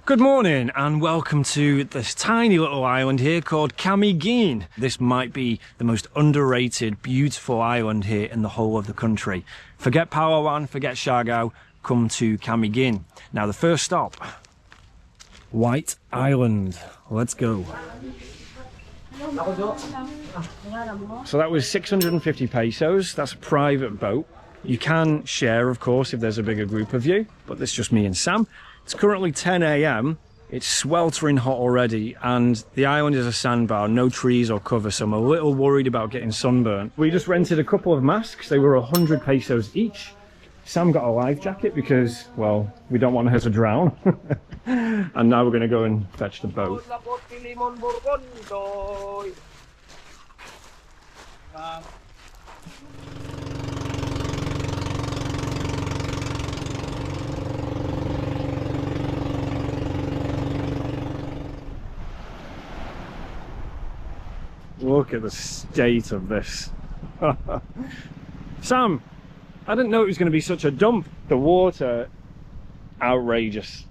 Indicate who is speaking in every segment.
Speaker 1: Good morning and welcome to this tiny little island here called Camiguin. This might be the most underrated, beautiful island here in the whole of the country. Forget Palawan, forget Siargao, come to Camiguin. Now the first stop, White Island. Let's go. So that was 650 pesos, that's a private boat. You can share, of course, if there's a bigger group of you, but it's just me and Sam. It's currently 10 AM, it's sweltering hot already, and the island is a sandbar, no trees or cover, so I'm a little worried about getting sunburnt. We just rented a couple of masks, they were 100 pesos each. Sam got a life jacket because, well, we don't want her to drown. And now we're going to go and fetch the boat. Look at the state of this. Sam, I didn't know it was going to be such a dump. The water, outrageous.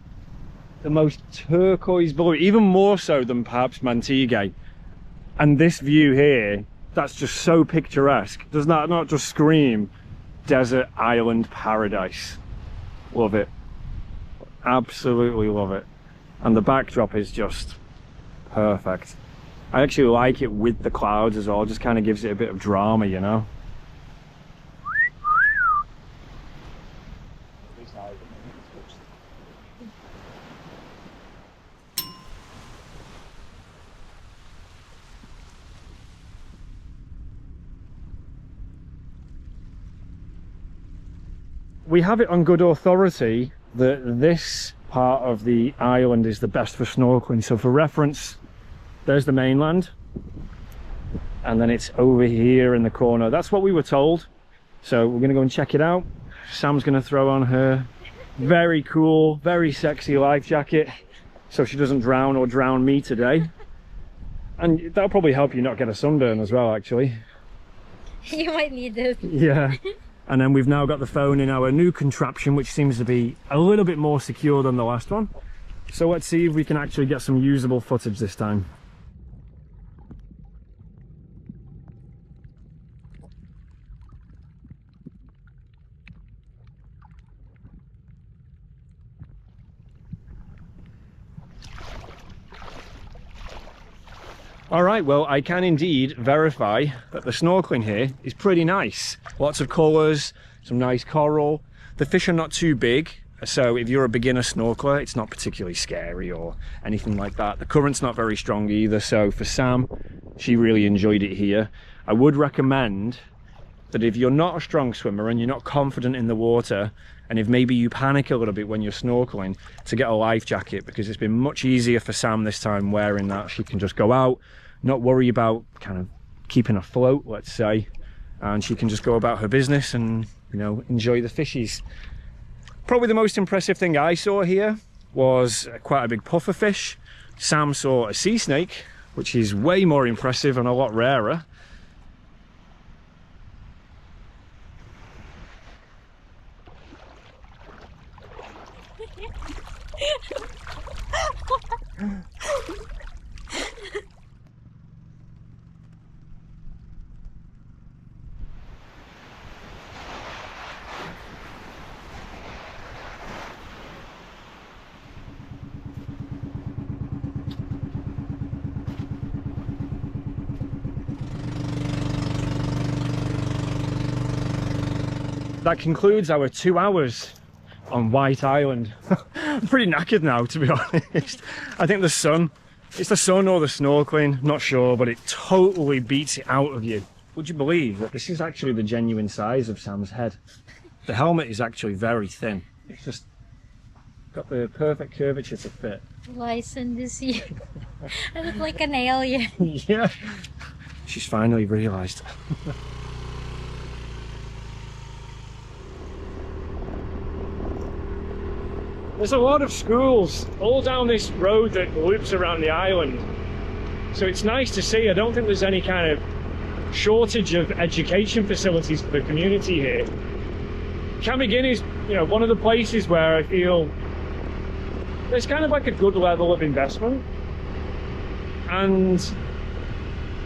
Speaker 1: The most turquoise blue, even more so than perhaps Mantigay. And this view here, that's just so picturesque. Does that not just scream desert island paradise? Love it. Absolutely love it. And the backdrop is just perfect. I actually like it with the clouds as well, just kind of gives it a bit of drama, you know? We have it on good authority that this part of the island is the best for snorkeling. So for reference, there's the mainland, and then it's over here in the corner. That's what we were told. So we're gonna go and check it out. Sam's gonna throw on her very cool, very sexy life jacket so she doesn't drown or drown me today. And that'll probably help you not get a sunburn as well, actually.
Speaker 2: You might need it.
Speaker 1: Yeah. And then we've now got the phone in our new contraption, which seems to be a little bit more secure than the last one. So let's see if we can actually get some usable footage this time. Alright, well, I can indeed verify that the snorkeling here is pretty nice. Lots of colours, some nice coral. The fish are not too big, so if you're a beginner snorkeler, it's not particularly scary or anything like that. The current's not very strong either, so for Sam, she really enjoyed it here. I would recommend that if you're not a strong swimmer and you're not confident in the water, and if maybe you panic a little bit when you're snorkeling, to get a life jacket, because it's been much easier for Sam this time wearing that. She can just go out, not worry about kind of keeping afloat, let's say, and she can just go about her business and, you know, enjoy the fishies. Probably the most impressive thing I saw here was quite a big puffer fish. Sam saw a sea snake, which is way more impressive and a lot rarer. That concludes our 2 hours on White Island. I'm pretty knackered now, to be honest. I think the sun, it's the sun or the snorkeling, not sure, but it totally beats it out of you. Would you believe that this is actually the genuine size of Sam's head? The helmet is actually very thin. It's just got the perfect curvature to fit.
Speaker 2: License this year. I look like an alien.
Speaker 1: Yeah. She's finally realised. There's a lot of schools all down this road that loops around the island. So it's nice to see. I don't think there's any kind of shortage of education facilities for the community here. Camiguin is, you know, one of the places where I feel It's kind of like a good level of investment, and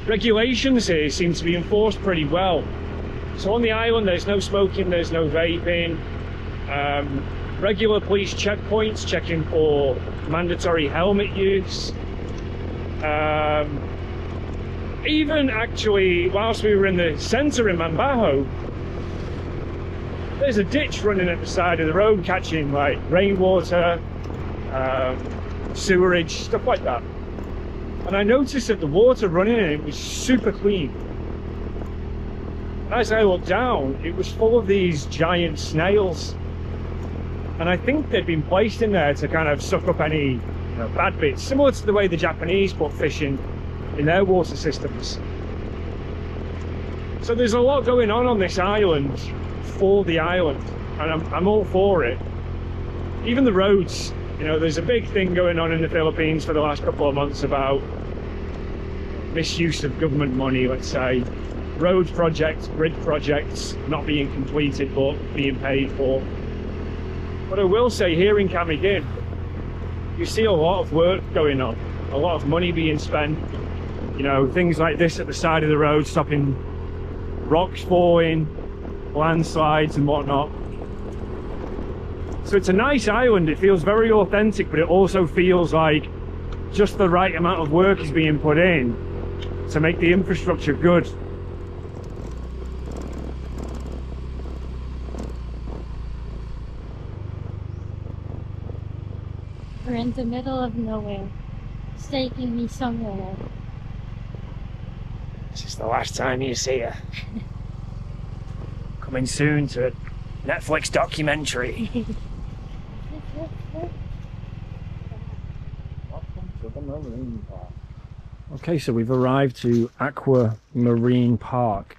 Speaker 1: regulations here seem to be enforced pretty well. So on the island there's no smoking, there's no vaping, regular police checkpoints checking for mandatory helmet use. Even actually, whilst we were in the centre in Mambajo, there's a ditch running at the side of the road catching like rainwater, sewerage, stuff like that. And I noticed that the water running in it was super clean. As I looked down, it was full of these giant snails. And I think they'd been placed in there to kind of suck up any bad bits, similar to the way the Japanese put fish in their water systems. So there's a lot going on this island for the island, and I'm all for it. Even the roads, there's a big thing going on in the Philippines for the last couple of months about misuse of government money, let's say. Road projects, grid projects not being completed but being paid for. But I will say, here in Camiguin, you see a lot of work going on, a lot of money being spent. Things like this at the side of the road, stopping rocks falling, landslides and whatnot. So it's a nice island, it feels very authentic, but it also feels like just the right amount of work is being put in to make the infrastructure good.
Speaker 2: We're in the middle of nowhere. It's taking me somewhere.
Speaker 1: This is the last time you see her. Coming soon to a Netflix documentary. Welcome to the Marine Park. Okay, so we've arrived to Aqua Marine Park,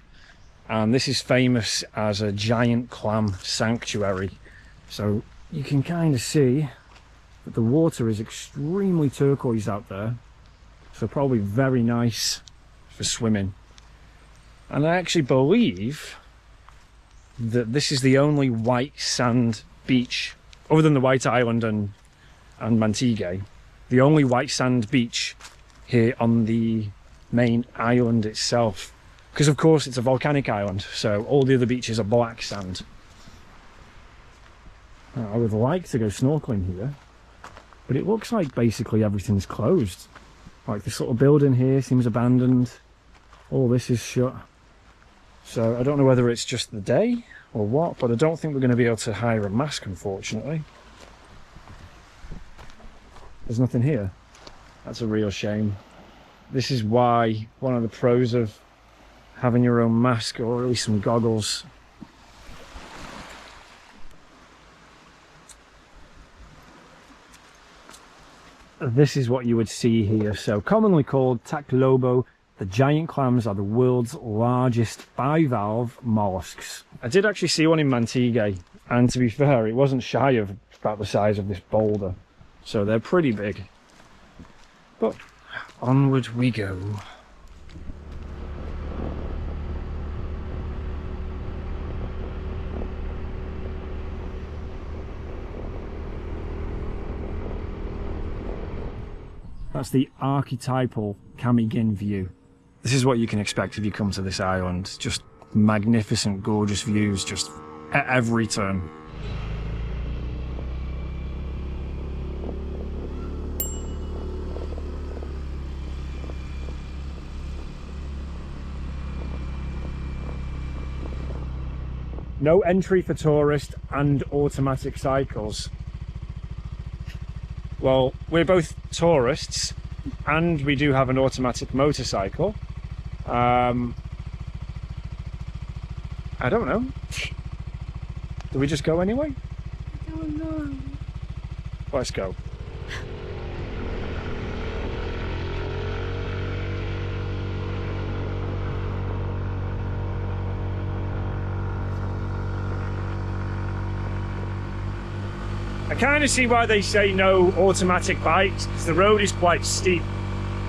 Speaker 1: and this is famous as a giant clam sanctuary. So you can kind of see that the water is extremely turquoise out there, so probably very nice for swimming. And I actually believe that this is the only white sand beach, other than the White Island and Mantigay, the only white sand beach here on the main island itself. Because of course it's a volcanic island, so all the other beaches are black sand. I would like to go snorkeling here, but it looks like basically everything's closed. Like this little building here seems abandoned. All this is shut. So I don't know whether it's just the day or what, but I don't think we're going to be able to hire a mask, unfortunately. There's nothing here. That's a real shame. This is why one of the pros of having your own mask, or at least some goggles. This is what you would see here. So commonly called Taclobo, the giant clams are the world's largest bivalve mollusks. I did actually see one in Mantigay, and to be fair, it wasn't shy of about the size of this boulder. So they're pretty big. But onward we go. That's the archetypal Camiguin view. This is what you can expect if you come to this island. Just magnificent, gorgeous views, just at every turn. No entry for tourist and automatic cycles. Well, we're both tourists and we do have an automatic motorcycle. I don't know. Do we just go anyway?
Speaker 2: I don't know.
Speaker 1: Let's go. I kind of see why they say no automatic bikes, because the road is quite steep.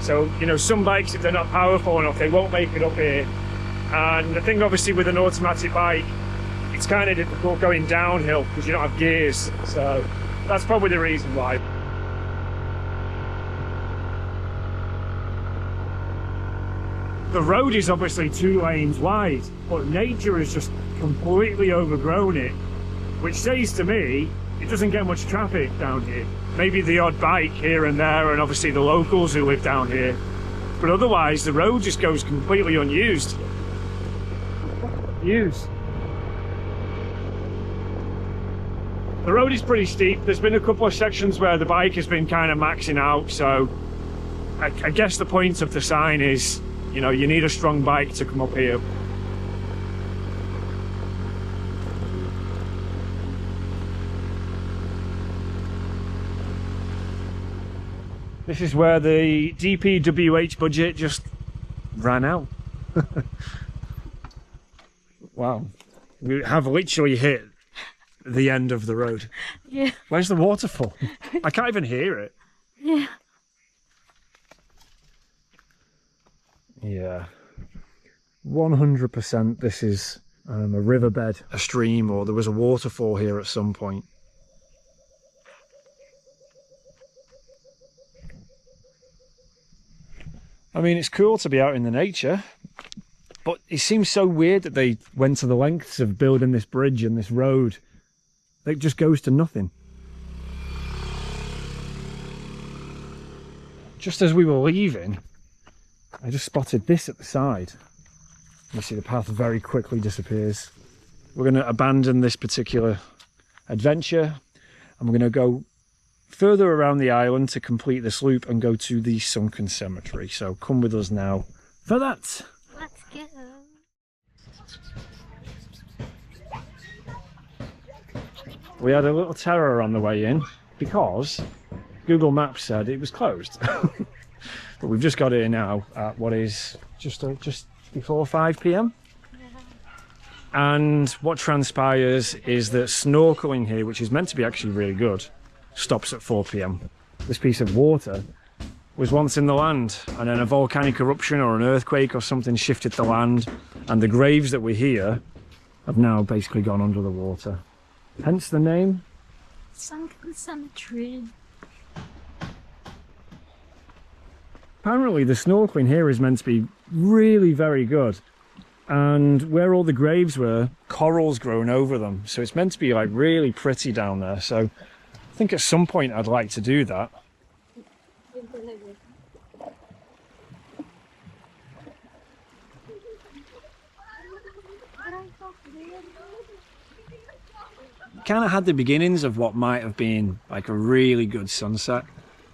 Speaker 1: So, you know, some bikes, if they're not powerful enough, they won't make it up here. And the thing, obviously, with an automatic bike, it's kind of difficult going downhill because you don't have gears. So that's probably the reason why. The road is obviously 2 lanes wide, but nature has just completely overgrown it, which says to me it doesn't get much traffic down here. Maybe the odd bike here and there, and obviously the locals who live down here, but otherwise the road just goes completely unused. The road is pretty steep. There's been a couple of sections where the bike has been kind of maxing out, so I guess the point of the sign is, you know, you need a strong bike to come up here. This is where the DPWH budget just ran out. Wow, we have literally hit the end of the road.
Speaker 2: Yeah.
Speaker 1: Where's the waterfall? I can't even hear it.
Speaker 2: Yeah.
Speaker 1: Yeah. 100% this is a riverbed, a stream, or there was a waterfall here at some point. I mean, it's cool to be out in the nature, but it seems so weird that they went to the lengths of building this bridge and this road. It just goes to nothing. Just as we were leaving, I just spotted this at the side. You see the path very quickly disappears. We're going to abandon this particular adventure and we're going to go further around the island to complete this loop and go to the Sunken Cemetery. So come with us now for that.
Speaker 2: Let's go.
Speaker 1: We had a little terror on the way in because Google Maps said it was closed. But we've just got here now at what is just before 5 p.m. And what transpires is that snorkeling here, which is meant to be actually really good, stops at 4 p.m. This piece of water was once in the land, and then a volcanic eruption or an earthquake or something shifted the land, and the graves that were here have now basically gone under the water. Hence the name
Speaker 2: Sunken Cemetery.
Speaker 1: Apparently the snorkeling here is meant to be really very good, and where all the graves were, corals grown over them, so it's meant to be like really pretty down there. So I think at some point I'd like to do that. Kind of had the beginnings of what might have been like a really good sunset,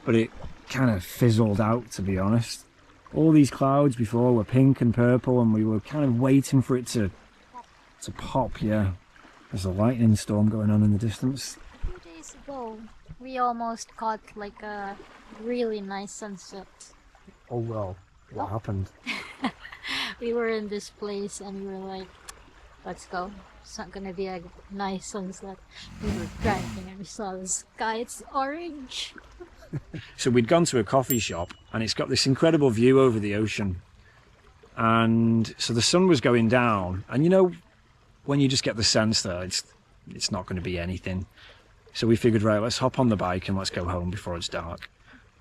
Speaker 1: but it kind of fizzled out, to be honest. All these clouds before were pink and purple, and we were kind of waiting for it to pop. Yeah, there's a lightning storm going on in the distance.
Speaker 2: 2 days ago, we almost caught like a really nice sunset.
Speaker 1: Oh well, what happened?
Speaker 2: We were in this place and we were like, let's go. It's not gonna be a nice sunset. We were driving and we saw the sky, it's orange.
Speaker 1: So we'd gone to a coffee shop and it's got this incredible view over the ocean, and so the sun was going down, and you know when you just get the sense that it's not going to be anything. So we figured, right, let's hop on the bike and let's go home before it's dark.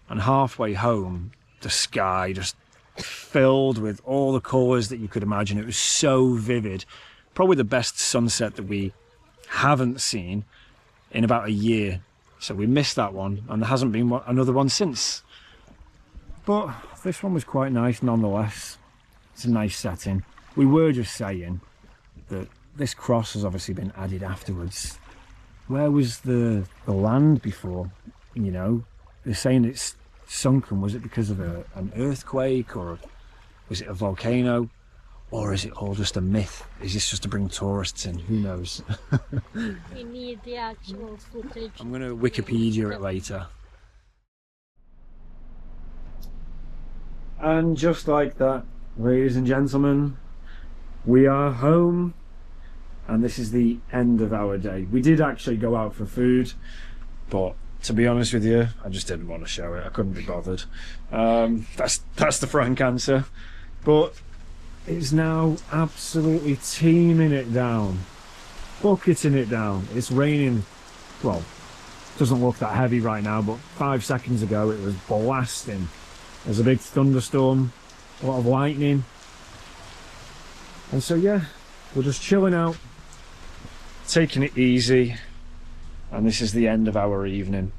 Speaker 1: And halfway home, the sky just filled with all the colours that you could imagine. It was so vivid. Probably the best sunset that we haven't seen in about a year. So we missed that one, and there hasn't been another one since. But this one was quite nice nonetheless. It's a nice setting. We were just saying that this cross has obviously been added afterwards. Where was the land before? You know, they're saying it's sunken. Was it because of an earthquake, or was it a volcano? Or is it all just a myth? Is this just to bring tourists in? Who knows?
Speaker 2: We need the actual footage.
Speaker 1: I'm going to Wikipedia it later. And just like that, ladies and gentlemen, we are home. And this is the end of our day. We did actually go out for food, but to be honest with you, I just didn't want to show it. I couldn't be bothered. That's the frank answer. But it's now absolutely teeming it down, bucketing it down. It's raining. Well, it doesn't look that heavy right now, but 5 seconds ago it was blasting. There's a big thunderstorm, a lot of lightning, And so yeah, we're just chilling out, taking it easy, and this is the end of our evening.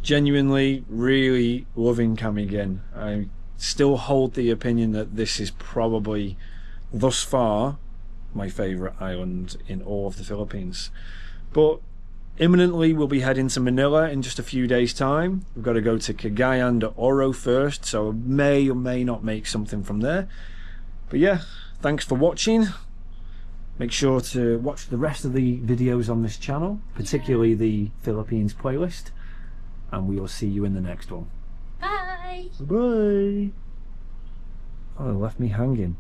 Speaker 1: Genuinely really loving Camiguin. I still hold the opinion that this is probably thus far my favourite island in all of the Philippines. But imminently we'll be heading to Manila in just a few days time. We've got to go to Cagayan de Oro first, so may or may not make something from there. But yeah, thanks for watching. Make sure to watch the rest of the videos on this channel, particularly the Philippines playlist, and we will see you in the next one.
Speaker 2: Bye!
Speaker 1: Bye! Oh, they left me hanging.